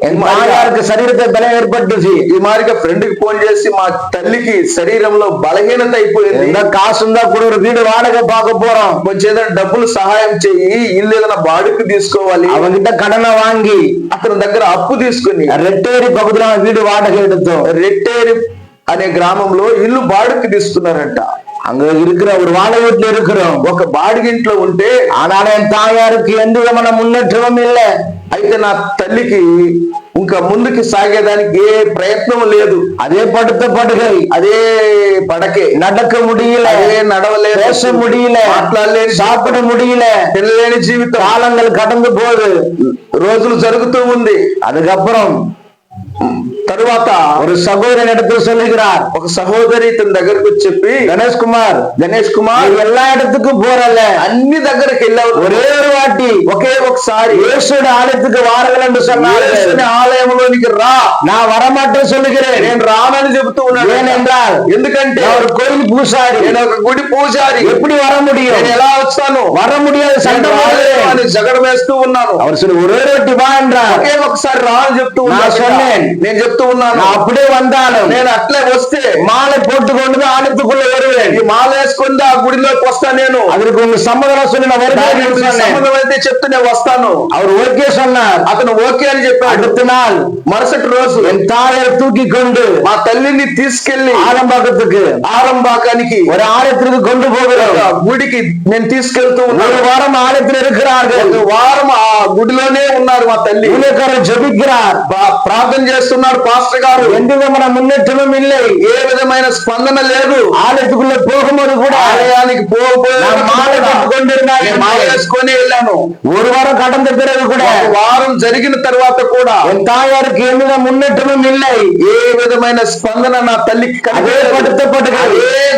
என் தாயாருக்கு சரீரத்தை பலம் ஏற்பட்டுச்சு. ఈ మారిగా ఫ్రెండ్ కి ఫోన్ చేసి, మా తల్లికి శరీరంలో బలహీనత అయిపోయింది, காசு இருந்தா கூட ஒரு வீடு வாடகை பார்க்க போறோம், కొంచెం ఏదైనా డబ్బులు సహాయం చెయ్యి, ఇల్లు ఏదైనా బాడుకు తీసుకోవాలి. அவங்கிட்ட கடனை வாங்கி అతని దగ్గర అప్పు తీసుకుని ரெட்டேரி பகுதியில வீடு வாடகை எடுத்தோம். రెట్టేరి అనే గ్రామంలో ఇల్లు బాడుకు తీసుకున్నారంట. அங்க இருக்கிற ஒரு வாடகை வீட்டுல இருக்கிறோம். ఒక బాడిగింట్లో ఉంటే, ஆனாலும் என் தாயாருக்கு எந்த விதமான முன்னேற்றமும் இல்லை. అయితే నా తల్లికి ఇంకా ముందుకు సాగేదానికి ఏ ప్రయత్నం లేదు. அதே படுத்த படுகை, అదే పడకే, நடக்க முடியல, అదే నడవలేదు, பேச முடியல, మాట్లాడలేదు, சாப்பிட முடியல, తినలేని జీవితం. காலங்கள் கடந்து போகுது, రోజులు జరుగుతూ ఉంది. அதுக்கப்புறம் తరువాత ஒரு சகோதரன் இடத்துல சொல்லுகிறார், ఒక సహోదరి తన దగ్గరకు వచ్చి చెప్పి, கணேஷ் குமார் நீ எல்லா இடத்துக்கும் போறல, అన్ని దగ్గరికి వెళ్ళావు, ஒரே ஒரு வாட்டி ఒకే ఒకసారి இயேசுவோட ஆலயத்துக்கு வாருங்கள் என்று சொன்னார். యేసుని ఆలయంలోనికి రా, நான் வரமாட்டேன் சொல்லுகிறேன். నేను రానని చెబుతూ ఉన్నాను. ஏனென்றால் ఎందుకంటే நான் ஒரு கோயில் பூசாரி, నేను ఒక గుడి పూజారి, எப்படி வர முடியும், నేను ఎలా వస్తాను, வர முடியாது, சண்டை போடுறேன் అని జగడ వేస్తూ ఉన్నాను. அவர் சொல்லி ஒரே வாட்டி வா என்றார். ఒకే ఒకసారి రా అని చెప్తూ நான் ఉన్నాను. சொன்னேன், నేను చెప్తూ ఉన్నాను, நான் அப்படியே வந்தாலும் నేను అట్లే వస్తే மாலை போட்டுக்கொண்டு ஆலயத்துக்குள்ள வருவேன், ఈ మాల వేసుకుంటే ఆ గుడిలోకి వస్తా. నేను அதற்கு உங்க சம்மதம் சொல்லி நான் வருவேன். సమ్మతం అయితే చెప్తే నేను వస్తాను. அவர் ஓகே சொன்னார். అతను ఓకే అని చెప్పాడు. அடுத்த நாள் మరుసటి రోజు என் தாயார் தூக்கி கொண்டு మా తల్లిని తీసుకెళ్లి ஆலம்பாக்கத்துக்கு ఆరంభాకానికి ஒரு ஆலயத்திற்கு கொண்டு போகிறோம். గుడికి నేను తీసుకెళ్తూ ஒரு ఉన్నాను. வாரம் ஆலயத்தில் இருக்கிறார்கள். ఒక వారం ఆ గుడిలోనే ఉన్నారు. మా తల్లి ஊழியக்காரர் ஜெபிக்கிறார், ప్రార్థన చేస్తున్నారు. పాస్టర్ గారు எந்த விதமான முன்னேற்றமும் இல்லை, ఏ విధమైన స్పందన లేదు. ஆலயத்துக்குள்ள போகும்போது கூட ఆలయానికి நான் மாலை கட்டுக்கொண்டிருந்தேன். మాల వేసుకొని వెళ్ళాను. ஒரு வாரம் கடந்த பிறகு கூட ఒక వారం జరిగిన తర్వాత కూడా என் தாயாருக்கு எந்த முன்னேற்றமும் இல்லை. ఏ విధమైన స్పందన నా తల్లికి அதே படுத்தப்பட்டது,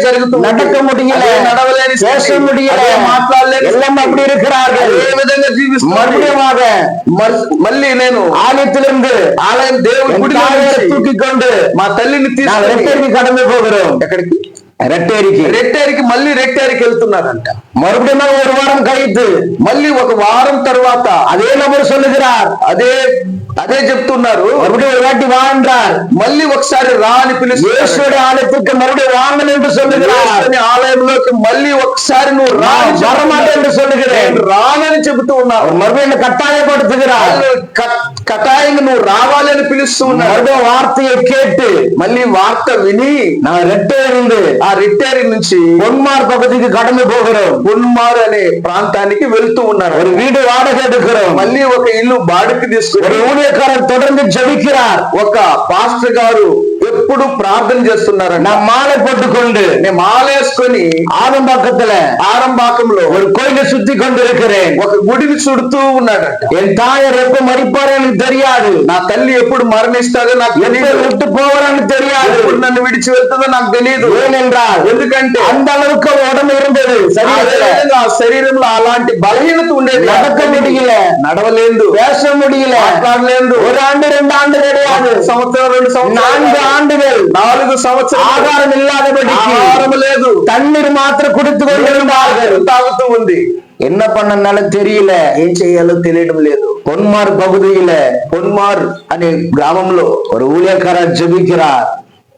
జరుగుతుంది. நடக்க முடியல, నడవలేని, பேச முடியல, మాట్లాడలేని, எல்லாம் அப்படி இருக்கிறார்கள். ఏ విధంగా జీవిస్తున్నారు. மறுபடியுமாக మళ్ళీ నేను ஆலயத்திலிருந்து ఆలయం దేవుడి என் గుడిలో தாயாரை నుంచి தூக்கி கொண்டு మా తల్లిని நான் తీసుకొని ரெட்டேரிக்கு கடந்து போகிறோம். ఎక్కడికి? ரெட்டேரிக்கு. రెట్టేరికి మళ్ళీ రెట్టేరికి వెళ్తున్నారంట. மறுபடியும் ஒரு வாரம் கழித்து మళ్ళీ ఒక వారం తర్వాత அதே நபர் சொல்லுகிறார், అదే చెప్తున్నారు. மறுபடியும் ஒரு வாட்டி வா என்றார். మళ్ళీ ఒకసారి రా అని పిలుస్తున్నారు. இயேசுவோட ஆலயத்துக்கு மறுபடியும் வாங்கல் என்று சொல்லுகிறார். యేసుని ఆలయంలోకి మళ్ళీ ఒకసారి నువ్వు రా అని வரமாட்டேன் என்று சொல்லுகிறேன். రానని చెబుతూ ఉన్నావు. மறுபடியும் என்னை கட்டாயப்படுத்துகிறார். కటాయంగా నువ్వు రావాలి అని పిలుస్తూ ఉన్నావు. மறுபடியும் வார்த்தையை கேட்டு మళ్ళీ వార్త విని நான் ரெட்டேரிந்து ఆ రిట్టేరి నుంచి பொன்மார் பகுதிக்கு கடந்து போகிறோம். పొన్మార్ అనే ప్రాంతానికి వెళ్తూ ఉన్నారు. ஒரு வீடு வாடகை எடுக்கிறோம். మళ్ళీ ఒక ఇల్లు బాడుకు తీసుకుని ஒரு ஊழியக்காரர் தொடர்ந்து ஜெபிக்கிறார். ఒక పాస్టర్ గారు ఎప్పుడు ప్రార్థన చేస్తున్నారు. நான் மாலை போட்டுக்கொண்டு నేను మాలేసుకొని ఆరంభాకంలో ஒரு கோயிலை சுத்தி கொண்டு இருக்கிறேன். ఒక గుడిని చుడుతూ ఉన్నాడట. என் தாயார் எப்ப மறிப்பாரு எனக்கு தெரியாது, నా తల్లి ఎప్పుడు మరణిస్తాడో నాకు எப்ப తెలియదు, விட்டு போவான்னு தெரியாது. ఎప్పుడు నన్ను విడిచి వెళ్తుందో నాకు తెలియదు. ஏனென்றால் ఎందుకంటే அந்த அளவுக்கு உடம்பு இருந்தது, ఆ శరీరంలో అలాంటి బలహీనత ఉండేది. நடக்க முடியல, నడవలేదు, பேச முடியல, మాట్లాడలేదు. ஒரு ஆண்டு 2 ஆண்டு கிடையாது, సంవత్సరం 2 సంవత్సరాలు 4 ஆண்டுகள் 4 సంవత్సరాలు ஆகாரம் இல்லாதபடி ఆహారం లేదు, தண்ணீர் மாத்திரம் குடித்து கொண்டிருந்தார்கள். తాగుతూ ఉంది. என்ன பண்ணனாலும் தெரியல, ఏం చేయాలో తెలియడం లేదు. பொன்மார் பகுதியில పొన్మార్ అనే గ్రామంలో ஒரு ஊழியக்காரர் ஜெபிக்கிறார்.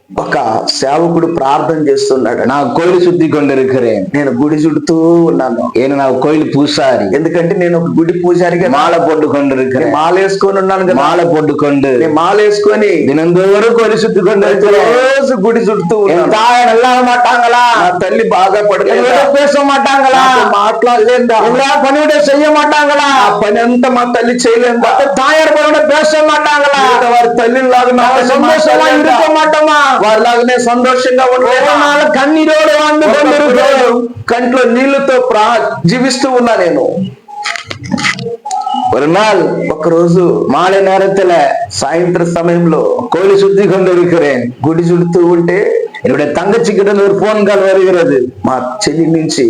ఒక సేవకుడు ప్రార్థన చేస్తున్నాడు. நான் கோயில் சுத்தி கொண்டிருக்கிறேன். నేను గుడి చుడుతూ ఉన్నాను. ஏன்னா நான் கோயில் பூசாரி. ఎందుకంటే నేను ఒక గుడి పూజారిగా மாலை போட்டு கொண்டிருக்கிறேன். మాల వేసుకొని ఉన్నాను కదా. மாலை போட்டுக்கொண்டு మాల వేసుకొని தினந்தோறும் கோயில் சுத்தி கொண்டிருக்கிறேன். రోజు గుడి చుడుతూ ఉన్నాను. தாயை நல்லா மாட்டாங்களா? నా తల్లి బాగా పడలేదా? பேச மாட்டாங்களா? మాట్లాడలేదా? பணிவிட செய்ய மாட்டாங்களா? ఆ పని అంతా మా తల్లి చేయలేదా? தாயார் பணிவிட பேச மாட்டாங்களா? వారి తల్లిలాగా சந்தோஷமா இருக்க மாட்டோமா? వారిలాగానే సంతోషంగా ఉండలేదు. కన్నీరోడు வாழ்ந்து கொண்டிருக்கிறோம். కంట్లో నీళ్లతో జీవిస్తూ ఉన్నా నేను. ஒரு நாள் ఒకరోజు மாலை நேரத்துல సాయంత్ర సమయంలో கோயில் சுத்தி கொண்டிருக்கிறேன். గుడి చుడుతూ ఉంటే என்னுடைய தங்கச்சி கிட்ட இருந்து ஒரு போன் கால் வருகிறது. మా చెల్లి నుంచి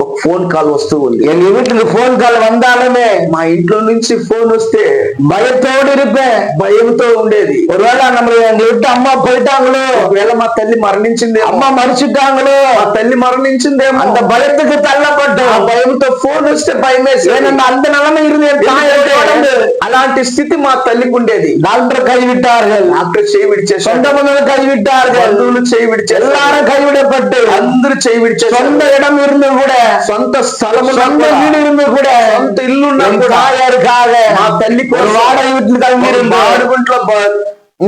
ఒక ఫోన్ కాల్ వస్తూ ఉంది. எங்க வீட்டுக்கு போன் கால் வந்தாலுமே మా ఇంట్లో నుంచి ఫోన్ వస్తే பயத்தோடு இருப்பேன். భయంతో ఉండేది. ஒருவேளை நம்ம எங்க விட்டு அம்மா போயிட்டாங்களோ, ఒకవేళ మా తల్లి మరణించింది, அம்மா மறிச்சுட்டாங்களோ, మా తల్లి మరణించిందేమో, அந்த பயத்துக்கு తల్లపట్టు. ఆ భయంతో ఫోన్ వస్తే భయమేసి, அந்த நிலைமை இருந்து என் தாயோடு అలాంటి స్థితి మా తల్లికి ఉండేది. டாக்டர் கைவிட்டார்கள், డాక్టర్ చేయి విడిచేశారు, சொந்த பந்தங்கள் கைவிட்டார்கள், బంధువులు చేయి విడిచేశారు, எல்லாரும் கைவிடப்பட்டு అందరూ చేయి విడిచేశారు. சொந்த இடம் இருந்து கூட, సొంత స్థలము, சொந்த வீடு இருந்து கூட, సొంత ఇల్లు தாயாருக்காக మా తల్లి ஒரு வாடகை வீட்டில் தங்கி బాడుగుంట్లో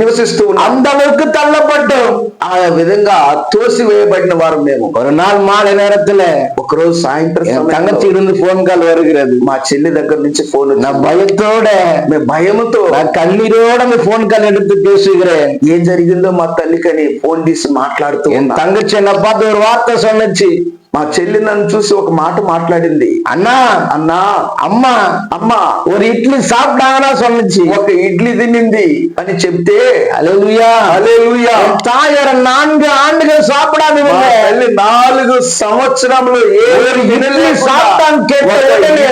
నివసిస్తూ அந்த அளவுக்கு தள்ளப்பட்டு ఆ విధంగా తోసివేయబడిన వారు మేము. ஒரு நாள் மாலை நேரத்துல ఒకరోజు సాయంత్రం தங்கச்சி இருந்து போன் கால் வருகிறது. మా చెల్లి దగ్గర నుంచి ఫోన్. நான் பயத்தோட, భయముతో, நான் கண்ணீரோட போன் கால் எடுத்து பேசுகிறேன். ఏం జరిగిందో మా తల్లికని ఫోన్ తీసి మాట్లాడుతూ என் தங்கச்சி என்ன பார்த்து ஒரு வார்த்தை சொன்னச்சு. మా చెల్లి నన్ను చూసి ఒక మాట మాట్లాడింది. அண்ணா, అన్నా, అమ్మా, అమ్మా ஒரு ఇడ్లీ சாப்பிட்டாங்கன்னா சொன்னச்சு. ఒక ఇడ్లీ తినింది అని చెప్తే, హల్లెలూయా, హల్లెలూయా, தாயார் 4 ஆண்டுகள் சாப்பிடாம తల్లి 4 సంవత్సరములు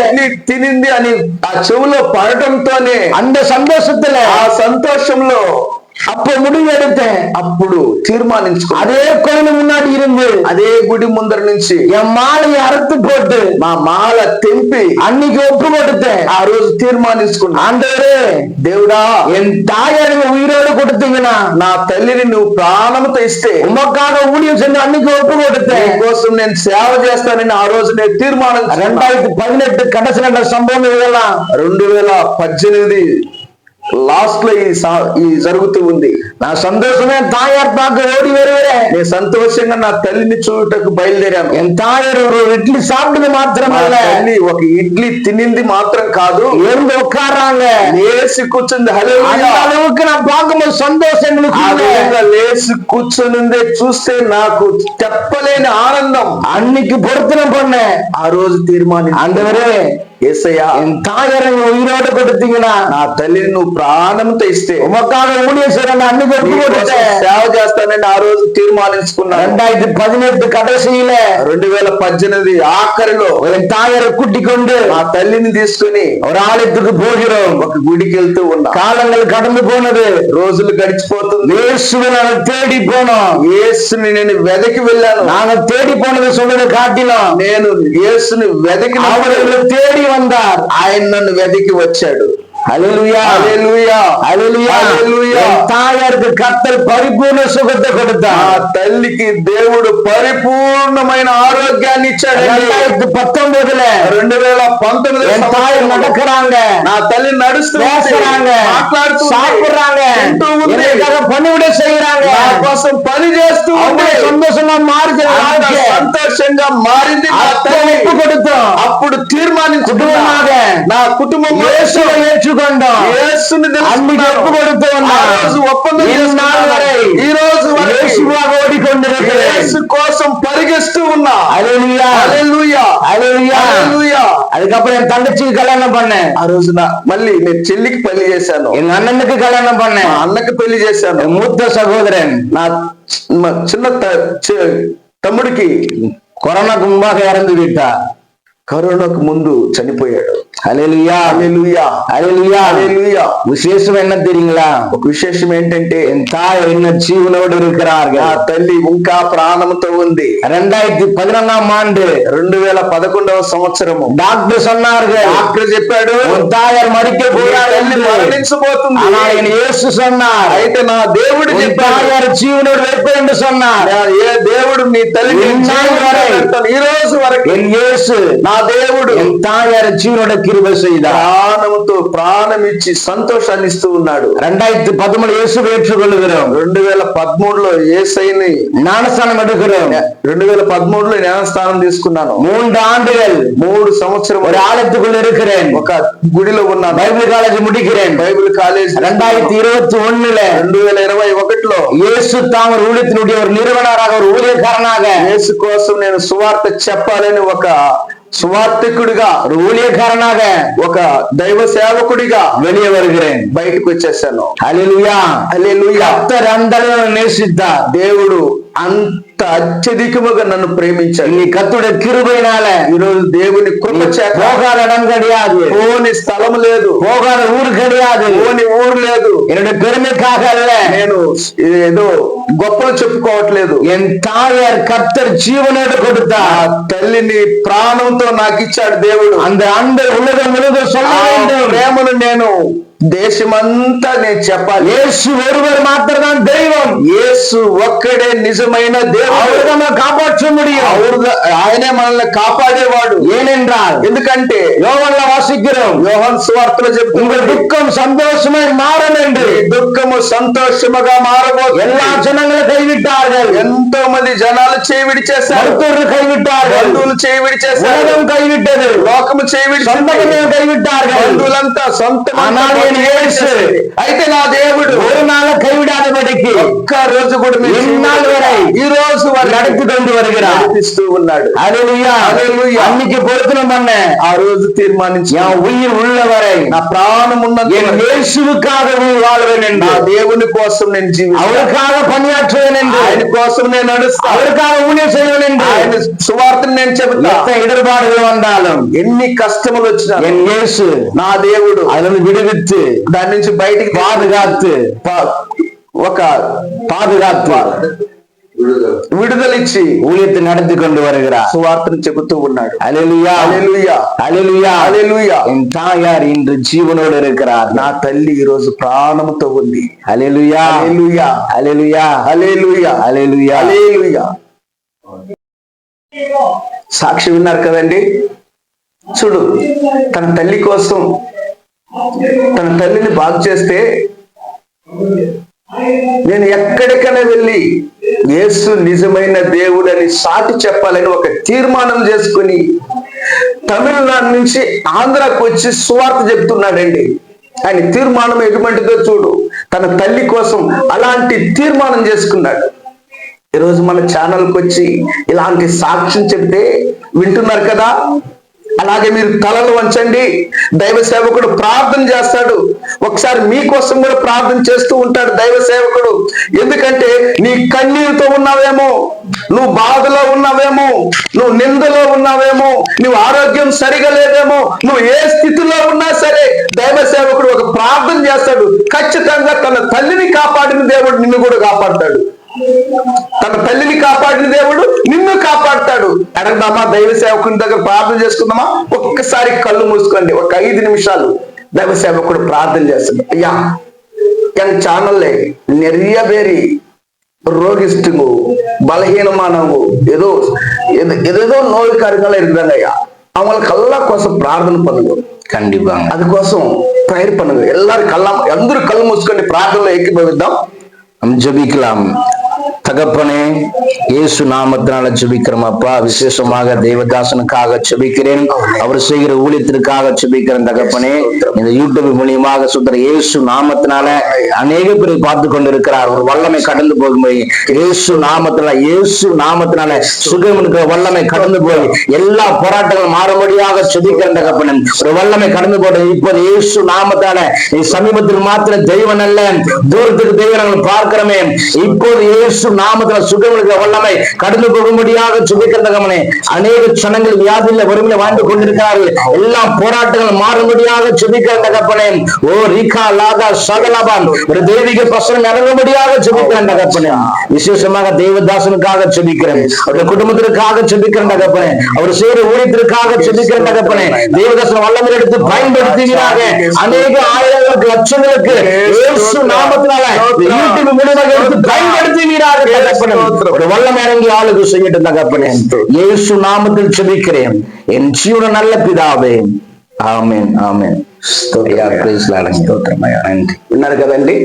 ఇడ్లీ తినింది అని ఆ చెవులో పడటంతోనే, அந்த சந்தோஷத்துல, ఆ సంతోషంలో அப்ப முடிவு எடுத்தேன். అప్పుడు తీర్మానించుకో, அதே கோயில் முன்னாடி இருந்து, అదే గుడి ముందర నుంచి என் மாலையை அறுத்து போட்டு మా మాల తెంపి அன்னைக்கு ஒப்பு கொடுத்தேன். ఆ రోజు తీర్మానించుకున్నా, ஆண்டவரே, దేవుడా, என் தாயார் உயிரோடு கொடுத்தீங்கன்னா, నా తల్లిని నువ్వు ప్రాణముతో ఇస్తే உமக்காக ஊழியம் செஞ்சு అన్నికి ஒப்பு கொடுத்தேன். కోసం నేను సేవ చేస్తానని ఆ రోజు నేను తీర్మానం. 2018 కడసి నడ సంభవం இதெல்லாம் 2018 లాస్ట్ లో ఈ జరుగుతూ ఉంది. నా సంతోషమే தாயார் பார்க்க ஓடி வருகிறேன். నేను సంతోషంగా నా తల్లిని చూడటకు బయలుదేరాను. என் தாயார் ஒரு இட்லி சாப்பிட்டது மாத்திரமல்ல, తల్లి ఒక ఇడ్లీ తినింది మాత్రం కాదు, எழுந்து உட்கார்றாங்க, లేచి కూర్చుంది. హల్లెలూయా, அளவுக்கு நான் பார்க்கும்போது సంతోషం లేచి కూర్చునిందే చూస్తే నాకు చెప్పలేని ఆనందం. அன்னைக்கு பொருத்தனை பண்ணேன். ఆ రోజు తీర్మానం, ஆண்டவரே, యేసయ్యా, என் தாயாரை உயிரோடு கொடுத்தீங்கன்னா, నా తల్లిని నువ్వు ప్రాణంతో ఇస్తే உமக்காக ஊழியம் செய்யறேன் அன்னைக்கு ஒப்பு கொடுத்தேன். సేవ చేస్తానని ఆ రోజు తీర్మానించుకున్నాను. 2018 கடைசியில 2018 ఆఖరిలో என் தாயாரை கூட்டிக் கொண்டு మా తల్లిని తీసుకుని ஒரு ஆலயத்துக்கு போகிறோம். ఒక గుడికి వెళ్తూ ఉన్నా. காலங்கள் கடந்து போனது, రోజులు గడిచిపోతుంది. இயேசுவை நாங்க தேடி போனோம். యేసుని నేను వెదకి వెళ్ళాను. நாங்க தேடி போனது சொன்னதை காட்டினோம். నేను యేసుని వెదకి, அவர்களை தேடி வந்தார். ఆయన నన్ను వెదకి వచ్చాడు. ஹல்லேலூயா, హల్లెలూయా, ஹல்லேலூயா, హల్లెలూయా. என் தாயாருக்கு கர்த்தர் பரிபூர்ண சுகத்தை ఆ கொடுத்தார். తల్లికి దేవుడు పరిపూర్ణమైన ఆరోగ్యాన్ని ఇచ్చాడు. 2019 2019 என் தாயார் நடக்கிறாங்க, నా తల్లి నడుస్తూ பேசுறாங்க, మాట్లాడుతూ சாப்பிடுறாங்க, எனக்காக பணிவிட செய்யறாங்க, నా కోసం పని చేస్తూ அவங்களே சந்தோஷமா மாறுது. సంతోషంగా మారింది. నా அப்ப తల్లి ஒப்பு கொடுத்தோம். అప్పుడు తీర్మానించుకున్నాక నా కుటుంబం இயேசுவை ஏற்றுக்கொண்டோம். యేసుని அன்னைக்கு ஒப்பு கொடுத்தோம். ఆ రోజు ఒప్పందం ఈ నాள் వரை ఈ రోజు వరకు இயேசுவாக ஓடிக்கொண்டிருக்கிறேன். యేసు కోసం పరిగెస్తూ ఉన్నా. ஹல்லேலூயா, హల్లెలూయా, ஹல்லேலூயா. హల్లెలూయా. அதுக்கப்புறம் என் தங்கச்சிக்கு கல்யாணம் பண்ணேன். ఆ రోజున మళ్ళీ నేను చెల్లికి పెళ్లి చేశాను. என் అண்ணனுக்கு కళ్యాణం మా பண்ணேன். అన్నకి పెళ్లి చేశాను. என் மூத்த சகோதரன் నా చిన్న తమ్ముడికి கொரோனாக்கு முன்பாக இறந்து விட்டார். కరోనాకు ముందు చనిపోయాడు. హల్లెలూయా, హల్లెలూయా, ஹalleluya, హల్లెలూయా. விசேஷம் என்ன தெரியுங்களா? ఒక విశేషం ఏంటంటే என் தாய் என்ன ஜீவனோடு నా இருக்கிறார்கள். తల్లి ఇంకా ప్రాణంతో ఉంది. 2011ஆம் ஆண்டு 2011వ సంవత్సరము டாக்டர் சொன்னார்கள், డాక్టర్ చెప్పాడు உன் தாயார் மரிக்க போகிறார் తల్లి என்று. మరణించబోతుంది. ஆனால் என் இயேசு சொன்னார், అయితే నా దేవుడు உன் చెప్పాడు, தாயார் ஜீவனோடு வைப்பேன் என்று சொன்னார். ఏ దేవుడు నీ తల్లిని ఇన్నాళ్ళ వరకు, ఈ రోజు వరకు என் இயேசு నా దేవుడు என் தாயார் ஜீவனோட கிருபை செய்தார். ప్రాణంతో ప్రాణం ఇచ్చి సంతోషాన్ని ఇస్తూ ఉన్నాడు. 2013 இயேசுவை ஏற்றுக்கொள்கிறோம். 2013లో యేసయ్యని ஞானஸ்தானம் எடுக்கிறோம். 2013లో జ్ఞానస్థానం తీసుకున్నాను. 3 ஆண்டுகள் 3 సంవత్సరం ஒரு ஆலயத்துக்குள் இருக்கிறேன். ఒక గుడిలో ఉన్నాను. பைபிள் காலேஜ் முடிக்கிறேன். బైబిల్ కాలేజ్ 2021 2021లో இயேசு தாம் ஒரு ஊழியத்தினுடைய ஒரு நிறுவனராக, ஒரு ஊழியக்காரனாக, యేసు కోసం నేను సువార్త చెప్పాలని ఒక సువార్తికుడిగా, ஒரு ஊழியக்காரனாக, ఒక దైవ సేవకుడిగా வெளியே வருகிறேன். బయటకు వచ్చేసాను. ஹalleluya, హల్లెలూయా. கர்த்தர் அந்த அளவு நேசித்தார். దేవుడు అంత అత్యధికముగా నన్ను ప్రేమించాడు. நீ கர்த்தருடைய கிருபையினால ఈరోజు దేవుని కృప చేత போகாத இடம் கிடையாது, పోని స్థలం లేదు, போகாத ஊர் கிடையாது. పోని ఊరు లేదు. என்னுடைய பெருமைக்காக அல்ல, నేను ఏదో గొప్పలు చెప్పుకోవట్లేదు. என் தாயார் கர்த்தர் ஜீவனோடு నా கொடுத்தார். తల్లిని ప్రాణంతో నాకు ఇచ్చాడు దేవుడు. அந்த அன்பை உலகம் முழுவதும் சொல்ல ఆ வேண்டும். ప్రేమను నేను దేశమంతా నేను చెప్పాలి. இயேசு ஒருவர் மாத்திரம்தான் தெய்வம். యేసు ఒక్కడే నిజమైన దేవుడు. அவர் நம்ம காப்பாற்ற முடியும். ఆయనే మనల్ని కాపాడేవాడు. ஏனென்றால் ఎందుకంటే யோவான்ல வாசிக்கிறோம், యోహాను సువార్తలో உங்கள் చెప్తున్నాడు, துக்கம் சந்தோஷமாய் மாறும் என்று. దుఃఖము సంతోషముగా మారబోతుంది. எல்லா ஜனங்களும் கைவிட்டார்கள், ఎంతో మంది జనాలు చేయి విడిచేశారు, மருத்துவர்கள் கைவிட்டார்கள், బంధువులు చేయి విడిచేశారు, உலகம் கைவிட்டது, లోకము చేయి విడిచేసింది, சொந்தங்கள் கைவிட்டார்கள். బంధువులంతా సొంత అయితే నా దేవుడు ஒரு நாள் கைவிடாதபடிக்கு ఒక్క రోజు కూడా இந்நாள் வரை ఈ రోజు వారు நடத்தி கொண்டு வருகிறார். నడిపిస్తూ ఉన్నాడు. ஹalleluya, హల్లెలూయా. அன்னைக்கு பொருத்தனம் பண்ண, ఆ రోజు తీర్మానించి என் உயிர் உள்ளவரை నా ప్రాణం ఉన్నంత என் இயேசுவுக்காக வாழ்வேன் నా என்று, దేవుని కోసం నేను జీవిస్తాను, அவருக்காக பணியாற்றுவேன் என்று, ఆయన కోసం నేను నడుస్తాను, அவருக்காக ஊழியம் செய்வேன் என்று. ఆయన సువార్తను నేను చెబుతాను. எத்தனை இடர்பாடுகள் வந்தாலும் ఎన్ని కష్టములు వచ్చినా என் இயேசு నా దేవుడు அதிலிருந்து விடுவித்து, దాని నుంచి బయటికి பாதுகாத்து, ఒక பாதுகாத்து విడుదలిచ్చి ஊழியத்தை நடத்தி கொண்டு வருகிறார். సువార్తను చెబుతూ ఉన్నాడు. ஹalleluya, హల్లెలూయా, ஹalleluya, హల్లెలూయా. என் தாயார் இன்று ஜீவனோடு இருக்கிறார். నా తల్లి ఈ రోజు ప్రాణంతో ఉంది. ஹalleluya, హల్లెలూయా, ஹalleluya, హల్లెలూయా, ஹalleluya. హల్లెలూయా. సాక్షి విన్నారు కదండి. చూడు, తన తల్లి కోసం తన తల్లిని బాగు చేస్తే నేను ఎక్కడికైనా వెళ్ళి యేసు నిజమైన దేవుడని సాటి చెప్పాలని ఒక తీర్మానం చేసుకుని తమిళనాడు నుంచి ఆంధ్రాకు వచ్చి సువార్త చెప్తున్నాడండి. ఆయన తీర్మానం ఎటువంటిదో చూడు. తన తల్లి కోసం అలాంటి తీర్మానం చేసుకున్నాడు. ఈరోజు మన ఛానల్కి వచ్చి ఇలాంటి సాక్ష్యం చెప్తే వింటున్నారు కదా. అలాగే మీరు తలలు వంచండి. దైవ సేవకుడు ప్రార్థన చేస్తాడు. ఒకసారి మీకోసం కూడా ప్రార్థన చేస్తూ ఉంటాడు దైవ సేవకుడు. ఎందుకంటే నీ కన్నీరుతో ఉన్నావేమో, నువ్వు బాధలో ఉన్నావేమో, నువ్వు నిందలో ఉన్నావేమో, నువ్వు ఆరోగ్యం సరిగా లేదేమో, నువ్వు ఏ స్థితిలో ఉన్నా సరే దైవ సేవకుడు ఒక ప్రార్థన చేస్తాడు. ఖచ్చితంగా తన తల్లిని కాపాడిన దేవుడు నిన్ను కూడా కాపాడతాడు. తన తల్లిని కాపాడిన దేవుడు నిన్ను కాపాడతాడు. అడగదామా? దైవ సేవకుని దగ్గర ప్రార్థన చేసుకుందామా? ఒక్కసారి కళ్ళు మూసుకోండి, ఒక 5 నిమిషాలు దైవ సేవకుడు ప్రార్థన చేస్తాడు. అయ్యా, என் சேனல்ல நிறைய பேர் ரோகிஸ்டுங்க, பலகீனமானவங்க, ஏதோ நோய்க்காரங்களா இருக்கிறாங்க ஐயா. அவங்களுக்கெல்லாம் కోసం ప్రార్థన பண்ணுங்க. கண்டிப்பாங்க, அதுకోసం ప్రేయర్ பண்ணுங்க. எல்லாரும் అందరూ కళ్ళు మూసుకొని ప్రార్థనలో ఏకీభవిద్దాం. ஜெபிக்கலாம். தகப்பனே, இயேசு நாமத்தினால ஜெபிக்கிறோம் அப்பா. விசேஷமாக தேவதாசனுக்காக ஜெபிக்கிறேன், அவர் செய்கிற ஊழியத்திற்காக ஜெபிக்கிறேன் தகப்பனே. இந்த யூடியூப் மூலியமாக சுத்தர இயேசு நாமத்தினால அநேக பேரை பார்த்து கொண்டிருக்கிறார். ஒரு வல்லமை கடந்து போகும்போது இயேசு நாமத்தினால சுகம் இருக்கிற வல்லமை கடந்து போய் எல்லா போராட்டங்களும் மாறும்படியாக ஜெபிக்கிறேன் தகப்பனே. ஒரு வல்லமை கடந்து போது இப்போது இயேசு நாமத்தால சமீபத்தில் மாத்திர தெய்வன் அல்ல, தூரத்துக்கு தெய்வம் நாங்கள் பார்க்கிறோமே. இப்போது இயேசு நாமத்துல சுகங்களுக்கு வல்லமை கடந்து போகும்படியாக ஜெபிக்கிற தகப்பனே. அநேக ஜனங்கள் வியாதியில வறுமையில வாழ்ந்து கொண்டிருக்கிறார்கள். எல்லா போராட்டங்கள் மாறும்படியாக ஜெபிக்கிற தகப்பனே. ஓ ரீகா லாகா சகலபான் ஒரு தெய்வீக பிரசனம் இறங்கும்படியாக ஜெபிக்கிற தகப்பனே. விசேஷமாக தேவதாசனுக்காக ஜெபிக்கிறேன், அவருடைய குடும்பத்திற்காக ஜெபிக்கிற தகப்பனே, அவர் செய்கிற ஊழியத்திற்காக ஜெபிக்கிற தகப்பனே. தேவதாசன் வல்லமை எடுத்து பயன்படுத்துகிறாக அநேக ஆயிரங்களுக்கு லட்சங்களுக்கு இயேசு நாமத்தினால யூடியூப் மூலமாக எடுத்து பயன்படுத்துகிறாக தகப்பனே. ஒரு வல்லமை இறங்கி ஆளுக்கு செய்யட்டும் தகப்பனே. இயேசு நாமத்தில் ஜெபிக்கிறேன் என் ஜீவன நல்ல பிதாவே, ఆమేన్ ఆమేన్. విన్నారు కదండి,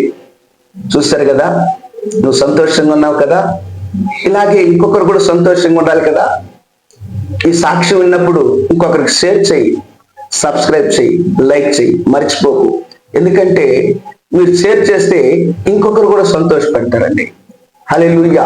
చూస్తారు కదా, నువ్వు సంతోషంగా ఉన్నావు కదా, ఇలాగే ఇంకొకరు కూడా సంతోషంగా ఉండాలి కదా. ఈ సాక్ష్యం విన్నప్పుడు ఇంకొకరికి షేర్ చెయ్యి, సబ్స్క్రైబ్ చెయ్యి, లైక్ చెయ్యి, మర్చిపోకు. ఎందుకంటే మీరు షేర్ చేస్తే ఇంకొకరు కూడా సంతోషపడతారండి. హల్లెలూయా.